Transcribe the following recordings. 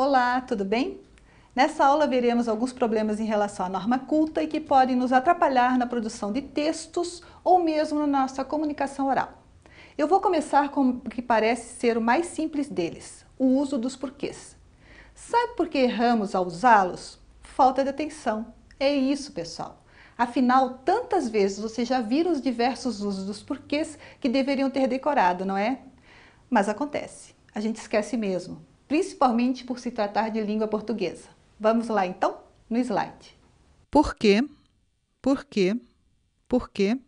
Olá, tudo bem? Nessa aula veremos alguns problemas em relação à norma culta e que podem nos atrapalhar na produção de textos ou mesmo na nossa comunicação oral. Eu vou começar com o que parece ser o mais simples deles, o uso dos porquês. Sabe por que erramos ao usá-los? Falta de atenção. É isso, pessoal. Afinal, tantas vezes você já viram os diversos usos dos porquês que deveriam ter decorado, não é? Mas acontece, a gente esquece mesmo, principalmente por se tratar de língua portuguesa. Vamos lá então, no slide. Por quê? Por quê? Por quê?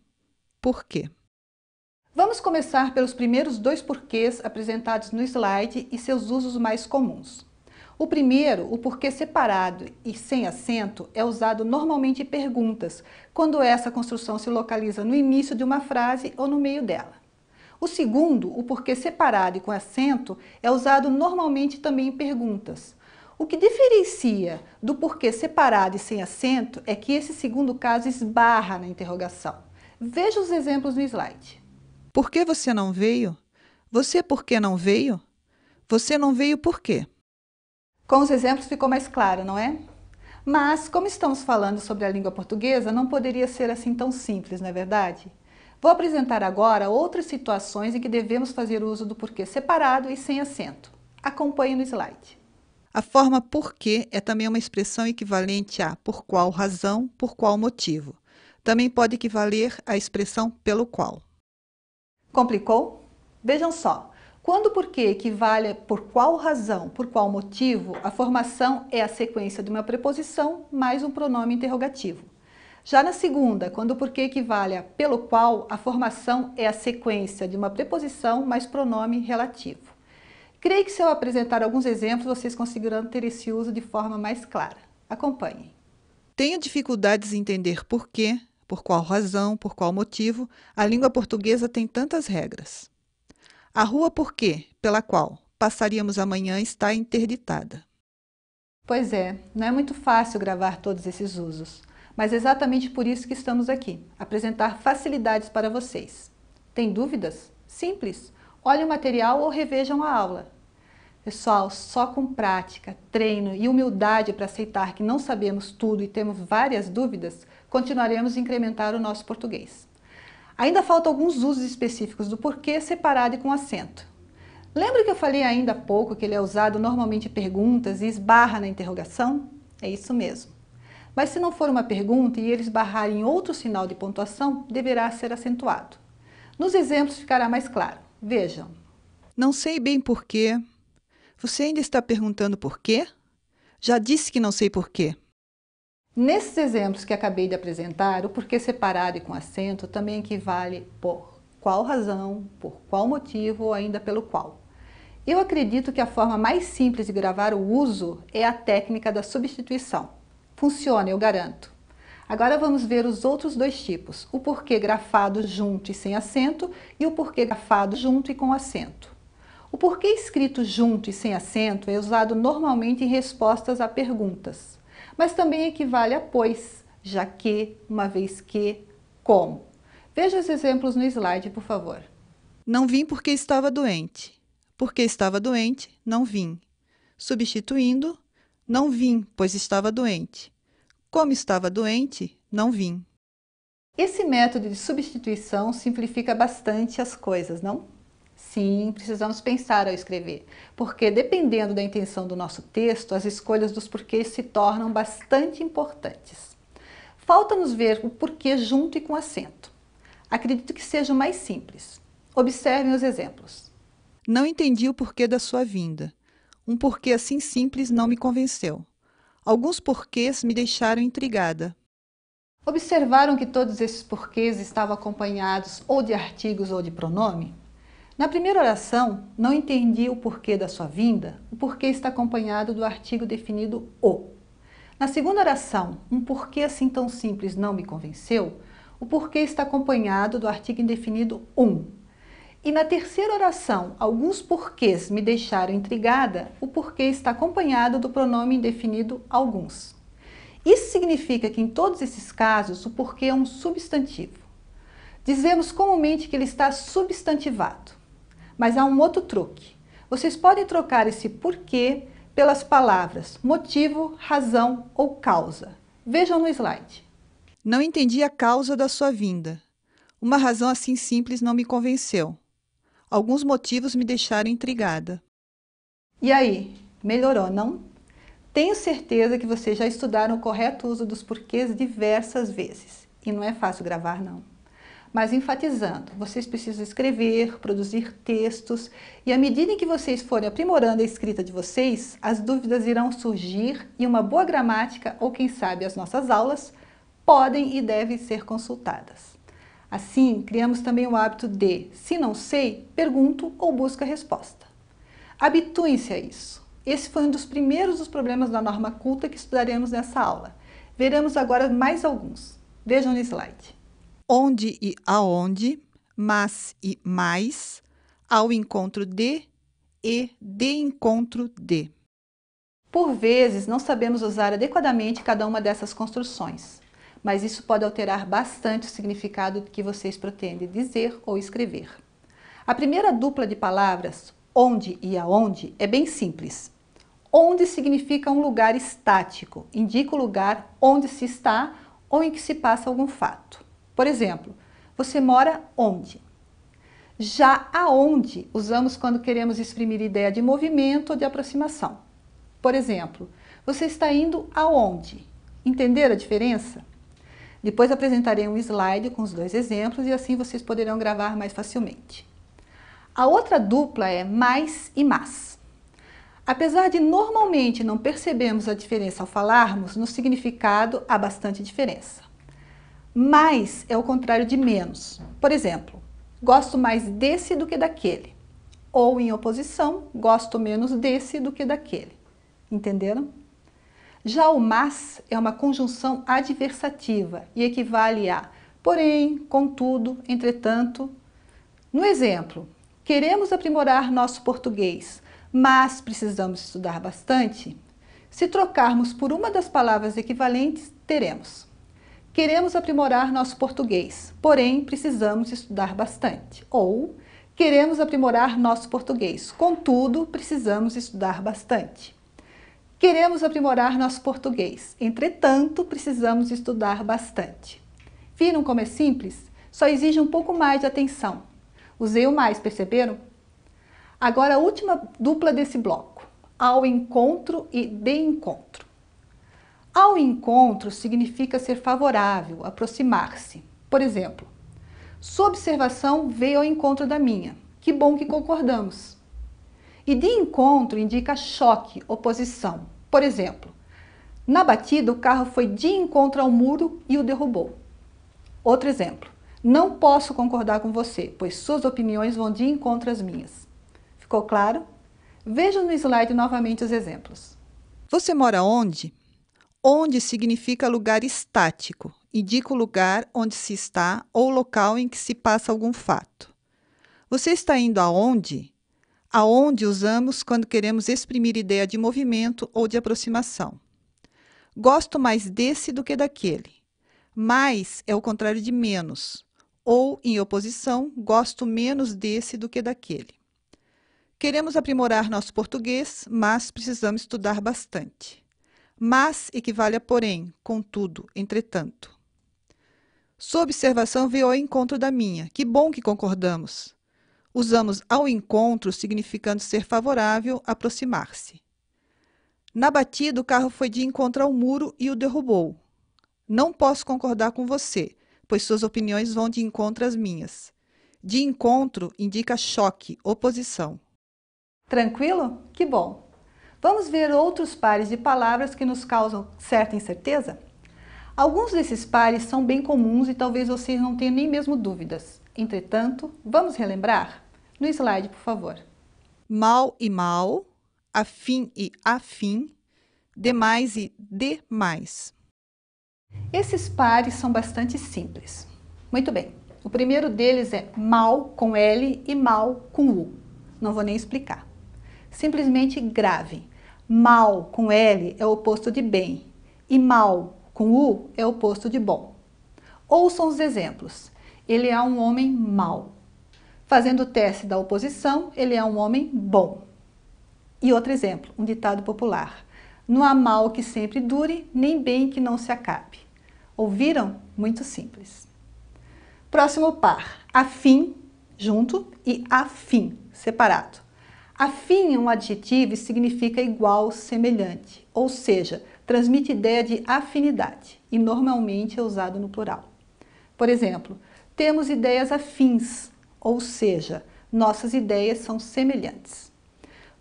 Por quê? Vamos começar pelos primeiros dois porquês apresentados no slide e seus usos mais comuns. O primeiro, o porquê separado e sem acento, é usado normalmente em perguntas, quando essa construção se localiza no início de uma frase ou no meio dela. O segundo, o porquê separado e com acento, é usado normalmente também em perguntas. O que diferencia do porquê separado e sem acento é que esse segundo caso esbarra na interrogação. Veja os exemplos no slide. Por que você não veio? Você por que não veio? Você não veio por quê? Com os exemplos ficou mais claro, não é? Mas, como estamos falando sobre a língua portuguesa, não poderia ser assim tão simples, não é verdade? Vou apresentar agora outras situações em que devemos fazer uso do porquê separado e sem acento. Acompanhe no slide. A forma por quê é também uma expressão equivalente a por qual razão, por qual motivo. Também pode equivaler à expressão pelo qual. Complicou? Vejam só. Quando o porquê equivale a por qual razão, por qual motivo, a formação é a sequência de uma preposição mais um pronome interrogativo. Já na segunda, quando o porquê equivale a pelo qual, a formação é a sequência de uma preposição mais pronome relativo. Creio que se eu apresentar alguns exemplos, vocês conseguirão ter esse uso de forma mais clara. Acompanhem. Tenho dificuldades em entender por quê, por qual razão, por qual motivo, a língua portuguesa tem tantas regras. A rua por quê, pela qual passaríamos amanhã está interditada. Pois é, não é muito fácil gravar todos esses usos, mas é exatamente por isso que estamos aqui, apresentar facilidades para vocês. Tem dúvidas? Simples! Olhem o material ou revejam a aula. Pessoal, só com prática, treino e humildade para aceitar que não sabemos tudo e temos várias dúvidas, continuaremos a incrementar o nosso português. Ainda faltam alguns usos específicos do porquê separado e com acento. Lembra que eu falei ainda há pouco que ele é usado normalmente em perguntas e esbarra na interrogação? É isso mesmo. Mas se não for uma pergunta e ele esbarrar em outro sinal de pontuação, deverá ser acentuado. Nos exemplos ficará mais claro. Vejam. Não sei bem por quê. Você ainda está perguntando por quê? Já disse que não sei por quê. Nesses exemplos que acabei de apresentar, o porquê separado e com acento também equivale por qual razão, por qual motivo ou ainda pelo qual. Eu acredito que a forma mais simples de gravar o uso é a técnica da substituição. Funciona, eu garanto. Agora vamos ver os outros dois tipos, o porquê grafado junto e sem acento e o porquê grafado junto e com acento. O porquê escrito junto e sem acento é usado normalmente em respostas a perguntas, mas também equivale a pois, já que, uma vez que, como. Veja os exemplos no slide, por favor. Não vim porque estava doente. Porque estava doente, não vim. Substituindo, não vim, pois estava doente. Como estava doente, não vim. Esse método de substituição simplifica bastante as coisas, não? Sim, precisamos pensar ao escrever, porque dependendo da intenção do nosso texto, as escolhas dos porquês se tornam bastante importantes. Falta-nos ver o porquê junto e com acento. Acredito que seja o mais simples. Observem os exemplos. Não entendi o porquê da sua vinda. Um porquê assim simples não me convenceu. Alguns porquês me deixaram intrigada. Observaram que todos esses porquês estavam acompanhados ou de artigos ou de pronome? Na primeira oração, não entendi o porquê da sua vinda, o porquê está acompanhado do artigo definido o. Na segunda oração, um porquê assim tão simples não me convenceu, o porquê está acompanhado do artigo indefinido um. E na terceira oração, alguns porquês me deixaram intrigada, o porquê está acompanhado do pronome indefinido alguns. Isso significa que em todos esses casos, o porquê é um substantivo. Dizemos comumente que ele está substantivado. Mas há um outro truque. Vocês podem trocar esse porquê pelas palavras motivo, razão ou causa. Vejam no slide. Não entendi a causa da sua vinda. Uma razão assim simples não me convenceu. Alguns motivos me deixaram intrigada. E aí, melhorou, não? Tenho certeza que vocês já estudaram o correto uso dos porquês diversas vezes. E não é fácil gravar, não. Mas enfatizando, vocês precisam escrever, produzir textos, e à medida em que vocês forem aprimorando a escrita de vocês, as dúvidas irão surgir e uma boa gramática, ou quem sabe as nossas aulas, podem e devem ser consultadas. Assim, criamos também o hábito de, se não sei, pergunto ou busco a resposta. Habituem-se a isso. Esse foi um dos primeiros dos problemas da norma culta que estudaremos nessa aula. Veremos agora mais alguns. Vejam no slide. Onde e aonde, mas e mais, ao encontro de e de encontro de. Por vezes, não sabemos usar adequadamente cada uma dessas construções, mas isso pode alterar bastante o significado que vocês pretendem dizer ou escrever. A primeira dupla de palavras, onde e aonde, é bem simples. Onde significa um lugar estático, indica o lugar onde se está ou em que se passa algum fato. Por exemplo, você mora onde? Já aonde usamos quando queremos exprimir ideia de movimento ou de aproximação. Por exemplo, você está indo aonde? Entenderam a diferença? Depois apresentarei um slide com os dois exemplos e assim vocês poderão gravar mais facilmente. A outra dupla é mais e mas. Apesar de normalmente não percebermos a diferença ao falarmos, no significado há bastante diferença. Mais é o contrário de menos. Por exemplo, gosto mais desse do que daquele. Ou, em oposição, gosto menos desse do que daquele. Entenderam? Já o mas é uma conjunção adversativa e equivale a porém, contudo, entretanto. No exemplo, queremos aprimorar nosso português, mas precisamos estudar bastante. Se trocarmos por uma das palavras equivalentes, teremos: queremos aprimorar nosso português, porém precisamos estudar bastante. Ou, queremos aprimorar nosso português, contudo, precisamos estudar bastante. Queremos aprimorar nosso português, entretanto, precisamos estudar bastante. Viram como é simples? Só exige um pouco mais de atenção. Usei o mais, perceberam? Agora a última dupla desse bloco, ao encontro e de encontro. Ao encontro significa ser favorável, aproximar-se. Por exemplo, sua observação veio ao encontro da minha. Que bom que concordamos. E de encontro indica choque, oposição. Por exemplo, na batida o carro foi de encontro ao muro e o derrubou. Outro exemplo, não posso concordar com você, pois suas opiniões vão de encontro às minhas. Ficou claro? Vejam no slide novamente os exemplos. Você mora onde? Onde significa lugar estático, indica o lugar onde se está ou local em que se passa algum fato. Você está indo aonde? Aonde usamos quando queremos exprimir ideia de movimento ou de aproximação. Gosto mais desse do que daquele. Mais é o contrário de menos. Ou, em oposição, gosto menos desse do que daquele. Queremos aprimorar nosso português, mas precisamos estudar bastante. Mas equivale a porém, contudo, entretanto. Sua observação veio ao encontro da minha. Que bom que concordamos. Usamos ao encontro significando ser favorável, aproximar-se. Na batida, o carro foi de encontro ao muro e o derrubou. Não posso concordar com você, pois suas opiniões vão de encontro às minhas. De encontro indica choque, oposição. Tranquilo? Que bom! Vamos ver outros pares de palavras que nos causam certa incerteza? Alguns desses pares são bem comuns e talvez vocês não tenham nem mesmo dúvidas. Entretanto, vamos relembrar? No slide, por favor. Mal e mal, afim e afim, demais e demais. Esses pares são bastante simples. Muito bem. O primeiro deles é mal com L e mal com U. Não vou nem explicar. Simplesmente grave. Mal com L é o oposto de bem e mal com U é o oposto de bom. Ouçam os exemplos. Ele é um homem mau. Fazendo o teste da oposição, ele é um homem bom. E outro exemplo, um ditado popular. Não há mal que sempre dure, nem bem que não se acabe. Ouviram? Muito simples. Próximo par, afim, junto, e afim, separado. Afim é um adjetivo e significa igual, semelhante, ou seja, transmite ideia de afinidade e normalmente é usado no plural. Por exemplo, temos ideias afins, ou seja, nossas ideias são semelhantes.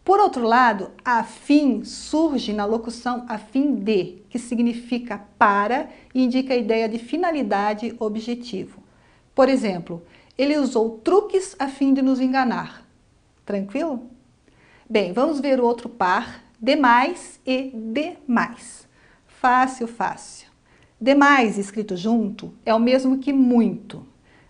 Por outro lado, afim surge na locução a fim de, que significa para e indica a ideia de finalidade, objetivo. Por exemplo, ele usou truques a fim de nos enganar. Tranquilo? Bem, vamos ver o outro par, demais e demais. Fácil, fácil. Demais, escrito junto, é o mesmo que muito.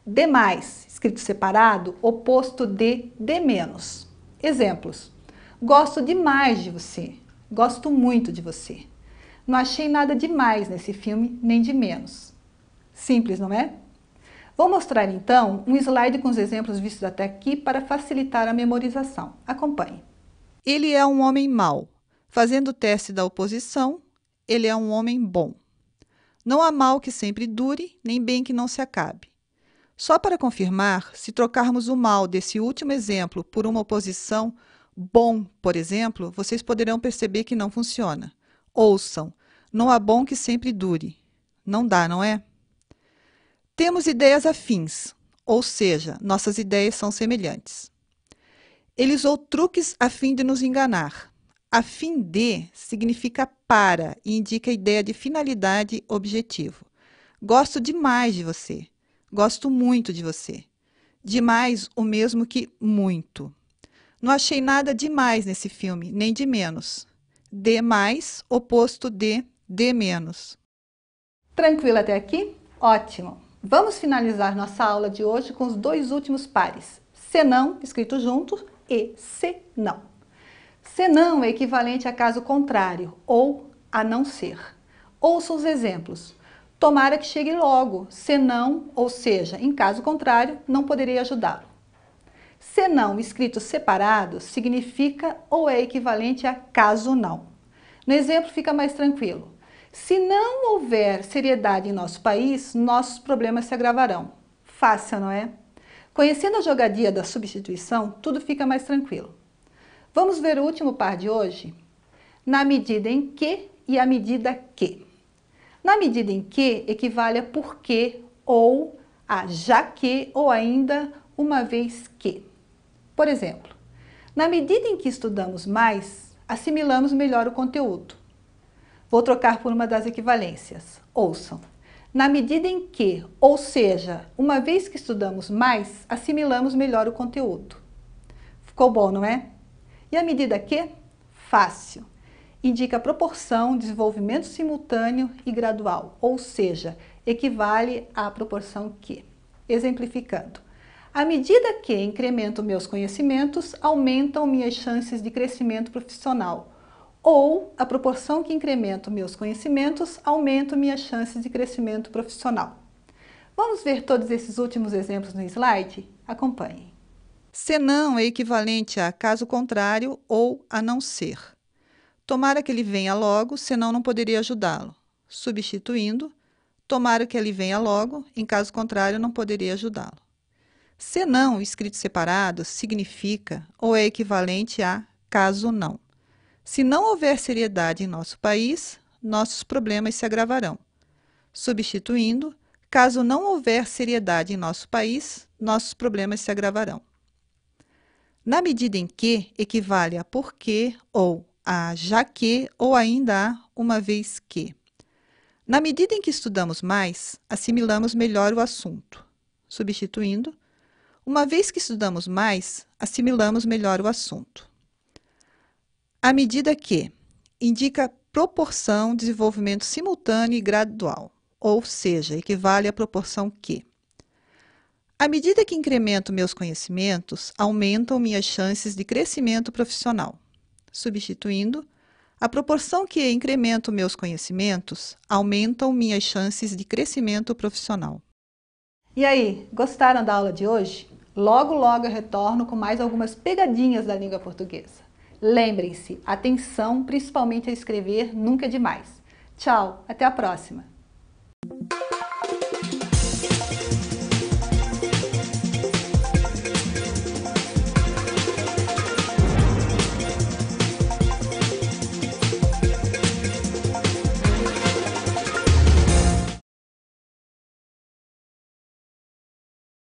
Demais, escrito separado, oposto de menos. Exemplos. Gosto demais de você. Gosto muito de você. Não achei nada demais nesse filme, nem de menos. Simples, não é? Vou mostrar então um slide com os exemplos vistos até aqui para facilitar a memorização. Acompanhe. Ele é um homem mau. Fazendo o teste da oposição, ele é um homem bom. Não há mal que sempre dure, nem bem que não se acabe. Só para confirmar, se trocarmos o mal desse último exemplo por uma oposição, bom, por exemplo, vocês poderão perceber que não funciona. Ouçam, não há bom que sempre dure. Não dá, não é? Temos ideias afins, ou seja, nossas ideias são semelhantes. Ele usou truques a fim de nos enganar. A fim de significa para e indica a ideia de finalidade, objetivo. Gosto demais de você. Gosto muito de você. Demais, o mesmo que muito. Não achei nada demais nesse filme, nem de menos. De mais, oposto de menos. Tranquilo até aqui? Ótimo! Vamos finalizar nossa aula de hoje com os dois últimos pares. Senão, escrito junto, e senão. Senão é equivalente a caso contrário, ou a não ser. Ouça os exemplos. Tomara que chegue logo, senão, ou seja, em caso contrário, não poderei ajudá-lo. Senão, escrito separado, significa ou é equivalente a caso não. No exemplo fica mais tranquilo. Se não houver seriedade em nosso país, nossos problemas se agravarão. Fácil, não é? Conhecendo a jogadia da substituição, tudo fica mais tranquilo. Vamos ver o último par de hoje? Na medida em que e a medida que. Na medida em que equivale a porque ou a já que ou ainda uma vez que. Por exemplo, na medida em que estudamos mais, assimilamos melhor o conteúdo. Vou trocar por uma das equivalências. Ouçam. Na medida em que, ou seja, uma vez que estudamos mais, assimilamos melhor o conteúdo. Ficou bom, não é? E a medida que? Fácil. Indica a proporção, desenvolvimento simultâneo e gradual, ou seja, equivale à proporção que. Exemplificando. À medida que incremento meus conhecimentos, aumentam minhas chances de crescimento profissional. Ou, a proporção que incremento meus conhecimentos, aumento minhas chances de crescimento profissional. Vamos ver todos esses últimos exemplos no slide? Acompanhem. Senão é equivalente a caso contrário ou a não ser. Tomara que ele venha logo, senão não poderia ajudá-lo. Substituindo, tomara que ele venha logo, em caso contrário não poderia ajudá-lo. Senão, escrito separado, significa ou é equivalente a caso não. Se não houver seriedade em nosso país, nossos problemas se agravarão. Substituindo, caso não houver seriedade em nosso país, nossos problemas se agravarão. Na medida em que equivale a porque ou a já que ou ainda a uma vez que. Na medida em que estudamos mais, assimilamos melhor o assunto. Substituindo, uma vez que estudamos mais, assimilamos melhor o assunto. À medida que indica proporção, desenvolvimento simultâneo e gradual, ou seja, equivale à proporção que. À medida que incremento meus conhecimentos, aumentam minhas chances de crescimento profissional. Substituindo, a proporção que incremento meus conhecimentos, aumentam minhas chances de crescimento profissional. E aí, gostaram da aula de hoje? Logo, logo eu retorno com mais algumas pegadinhas da língua portuguesa. Lembrem-se, atenção, principalmente a escrever, nunca é demais. Tchau, até a próxima!